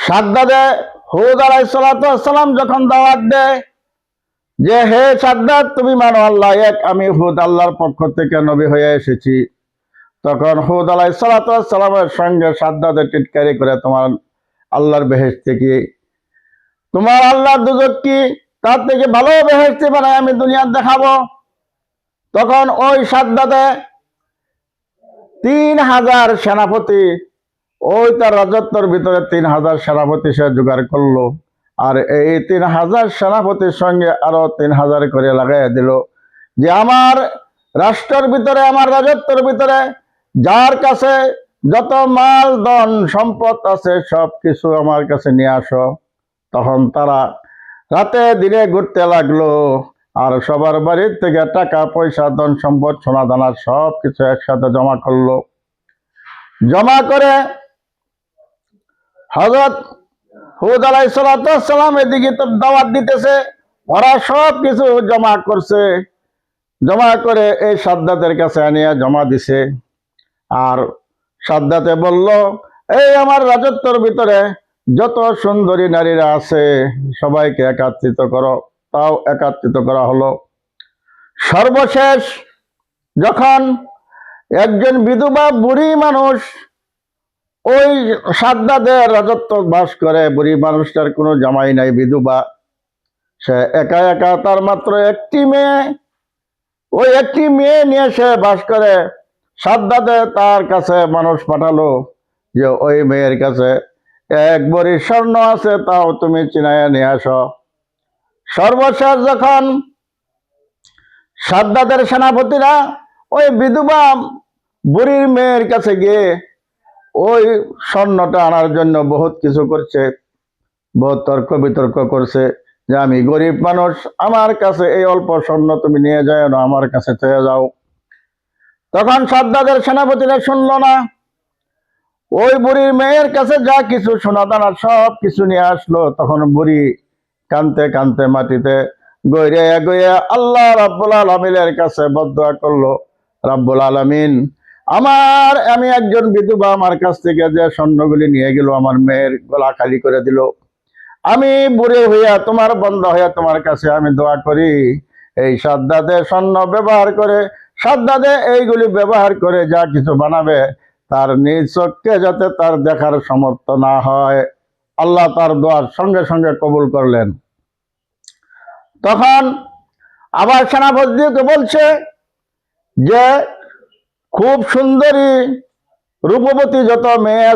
সাদ্দাদে হুদ আলাইহিস সালাম যখন দাওয়াত দেয় যে হে সাদ্দাদ, তুমি মানো আল্লাহ এক, আমি হুদ আল্লাহর পক্ষ থেকে নবী হয়ে এসেছি, তখন হুদ আলাইহিস সালামের সঙ্গে সাদ্দাদে টিটকারি করে, তোমার আল্লাহর বেহেশত কি, তোমার আল্লাহর দুজক কি, তার থেকে ভালো বেহেশত বানায় আমি দুনিয়ার দেখাবো। তখন ওই সাদ্দাদে 3000 সেনাপতি, ওই তার রাজত্বের ভিতরে 3000 সেনাপতি সে জোগাড় করলো, আর এই 3000 সেনাপতির সঙ্গে আরো 3000 করে লাগাই দিল, যে আমার রাষ্ট্রের ভিতরে, আমার রাজত্বের ভিতরে যার কাছে যত মাল ধন সম্পদ আছে সব কিছু আমার কাছে নিয়ে আসো। তখন তারা রাতে দিনে ঘুরতে লাগলো, আর সবার বাড়ির থেকে টাকা পয়সা ধন সম্পদ সোনা দানা সব কিছু একসাথে জমা করলো। জমা করে হযরত হুদ আলাইহিস সালাম এদিকে তো দাওয়াত দিতেছে, ওরা সব কিছু জমা করছে, জমা করে এই সাদ্দাতের কাছে আনিয়া জমা দিছে। আর সাদ্দাতে বলল, এই আমার রাজত্বের ভিতরে যত সুন্দরী নারীরা আছে সবাইকে একত্রিত করো। তাও একত্রিত করা হলো। সর্বশেষ যখন একজন বিধবা বুড়ি মানুষ ওই সাদ্দাদের রাজত্ব বাস করে, বুড়ি মানুষটার কোনো জামাই নাই, বিধবা, সে একা একা, তার মাত্র একটি মেয়ে, ওই একটি মেয়ে নিয়ে সে বাস করে। সাদ্দাদে তার কাছে মানুষ পাঠালো যে ওই মেয়ের কাছে 1 ভরি স্বর্ণ আছে, তাও তুমি চিনাইয়া নিয়ে আসো। সর্বশেষ যখন সাদ্দাদের সেনাপতিরা ওই বিধবা বুড়ির মেয়ের কাছে গিয়ে ওই স্বর্ণটা আনার জন্য বহুত কিছু করছে, বহুত তর্ক বিতর্ক করছে যে আমি গরিব মানুষ, আমার কাছে এই অল্প স্বর্ণ তুমি নিয়ে যাও না, আমার কাছে চেয়ে যাও। তখন সাদ্দাদের সেনাপতিরা শুনল না, ওই বুড়ির মেয়ের কাছে যা কিছু সোনা দানা সব কিছু নিয়ে আসলো। তখন বুড়ি কানতে কানতে মাটিতে গইরে গইয়া আল্লাহ রাব্বুল আলামিনের কাছে বদদুয়া করলো, রাব্বুল আলামিন, আমি একজন বিধবা, আমার কাছ থেকে যে স্বর্ণগুলি নিয়ে গেল, আমার মেয়ের গলা খালি করে দিল, আমি বুড়ি হইয়া তোমার বান্দা হইয়া তোমার কাছে আমি দোয়া করি, এই সাদ্দাদে স্বর্ণ ব্যবহার করে, সাদ্দাদে এইগুলি ব্যবহার করে যা কিছু বানাবে, তার নিজ চোখে যাতে তার দেখার সমর্থ না হয়। আল্লাহ তার দোয়ার সঙ্গে সঙ্গে কবুল করলেন। তখন আবার সেনাপতিকে বলছে যে খুব সুন্দরী রূপবতী যত মেয়ে